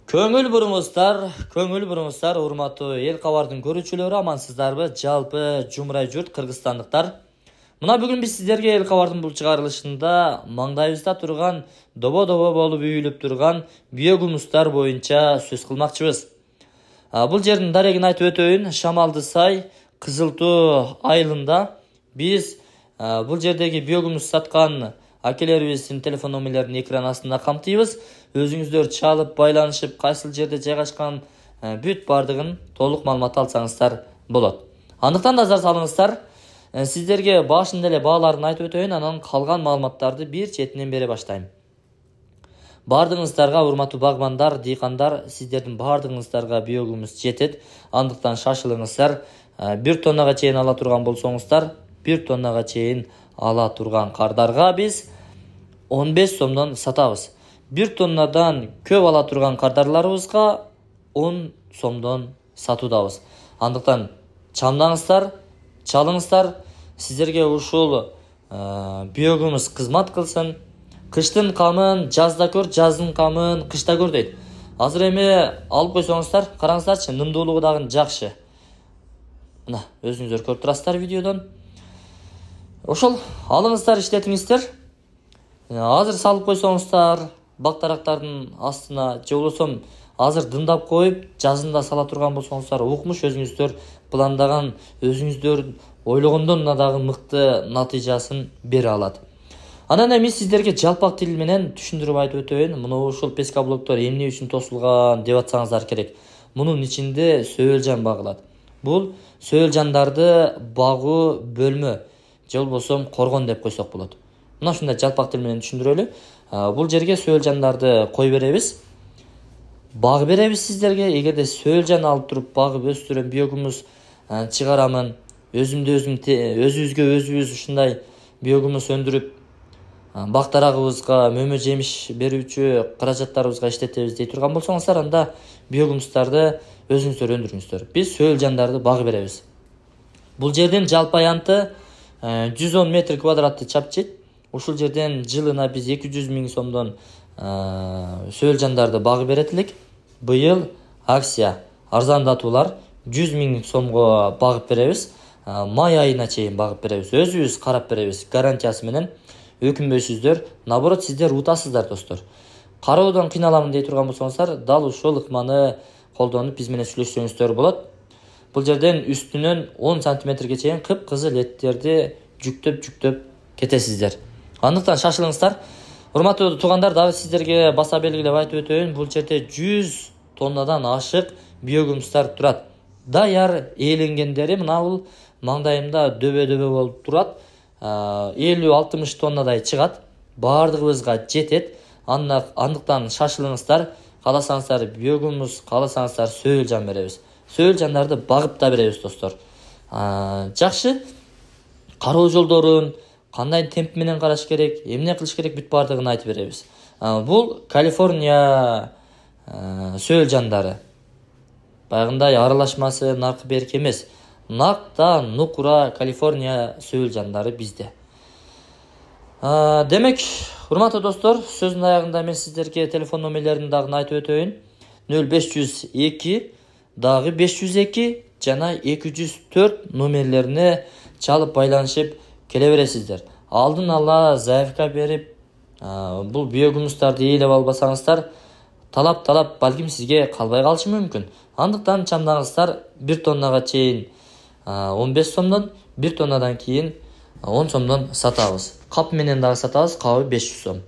Көңүл буруңуздар, урматтуу эл кабардын көрүүчүлөрү, амансыздарбы? Жалпы жумурай журт кыргызстандыктар. Мына бүгүн биз сиздерге эл кабардын бул чыгарылышында маңдайыбызда турган, добо-добо болуп үйүлүп турган биогумустар боюнча сөз кылмакчыбыз. Бул жердин дарегин айтып өтөйүн. Шамалды сай, Кызыл Тоо айылында биз бул жердеги биогумус саткан акелерибиздин телефон номерлерин экран астында камтыйбыз. Өзүңүздөр чалып, байланышып, кайсыл жерде жайгашкан бүт бардыгын толук маалымат алсаңыздар болот. Андыктан назар салыңыздар. Сиздерге башында эле бааларын айтып өтөйүн, анан калган маалыматтарды бир четинен бере баштайм. Бардыгыңыздарга, урматтуу багбандар, дыйкандар, сиздердин бардыгыңыздарга биогумус жетет. Андыктан шашылыңыздар. 1 тоннага чейин ала турган болсоңуздар, 1 тоннага чейин ала турган кардарга биз 15 сомдон сатабыз. 1 тоннадан көп ала турган кардарларыбызга 10 сомдон сатуудабыз. Андыктан чамдаңыздар, чалыңыздар. Сиздерге ушул биогумус кызмат кылсын. Кыштын камын жазда көр, жаздын камын кышта көр дейт. Азыр эми алып койсоңуздар, караңыздарчы, нымдуулугу дагы жакшы. Мына өзүңүздөр көрүп турасыздар видеодон. Ошол алыңыздар, иштетиңиздер. Азыр салып койсоңуздар бактарактардын астына, же болбосо азыр дымдап коюп, жазында сала турган болсоңуздар, укмуш өзүңүздөр пландаган, өзүңүздөр ойлогондон дагы мыкты натыйжасын бере алат. Анан эми сиздерге жалпак тил менен түшүндүрүп айтып өтөйүн. Мына ушул пескаблоктор эмне үчүн тосулган деп атсаңыздар керек. Мунун ичинде сөөлжан багылат. Бул сөөлжандарды багуу бөлмө, же болбосо коргон деп койсок болот. Мына ушундай жалпак тил менен түшүндүрөлү. Бул жерге сөөлжандарды кой беребиз. Баг беребиз сиздерге. Эгерде сөөлжан алып туруп багып өстүрөм, биогумус чыгарамын, өзүбүзгө өзүбүз ушундай биогумус өндүрүп бактарагыбызга мөмө жемиш берүүчү каражаттарыбызга иштетебиз дей турган болсоңуздар, анда биогумустарды өзүңүздөр өндүрүңүздөр. Биз сөөлжандарды багып беребиз. Бул жердин жалпы аянты 110 метр квадратты чапчыйт. Ушул жерден жылына биз 200 000 сомдон сөөлжандарды багып берет элек. Быйыл акция арзандатуулар 100 000 сомго багып беребиз. Май айына чейин багып беребиз. Өзүбүз карап беребиз гарантиясы менен. Өкүнбөйсүздөр, наоборот сиздер утасыздар достор. Кароодон кыйналамын дей турган болсоңуздар, дал ушул ыкманы колдонуп биз менен сүйлөшсөңүздөр болот. Бул жерден үстүнөн 10 сантиметрге чейин кыпкызыл эттерди жүктөп кетесиздер. Андыктан шашылыңыздар. Урматтуу туугандар, дагы сиздерге баса белгилеп айтып өтөйүн. Бул жерде 100 тоннадан ашык биогумустар турат. Даяр ээленгендери мына бул маңдайымда дөбө-дөбө болуп турат. 50-60 тоннадай чыгат. Бардыгыбызга жетет. Андыктан шашылыңыздар. Кааласаңыздар биогумус, кааласаңыздар сөөлжан беребиз. Сөөлжандарды багып да беребиз достор. Жакшы. Кароо жолдорун кандай темп менен караш керек, эмне кылыш керек, бүт бардыгын айтып беребиз. Бул Калифорния сөөлжандары. Байгындай аралашмасы наркы берки эмес. Накта нукура Калифорния сөөлжандары bizde. Демек, урматтуу достор, сөздүн аягында мен сиздерге телефон номерлерин дагы айтып өтөйүн. 0502 дагы 502 жана 204 номерлерине чалып байланышып келе бересиздер. Алдын ала заявка берип, бул биогумустарды ээлеп албасаңыздар, талап балким сизге калбай калышы мүмкүн. Андыктан чамдаңыздар 1 тоннага чейин 15 сомдон, 1 тоннадан кийин 10 сомдон сатабыз. Кап менен дагы сатабыз, кабы 500 сом.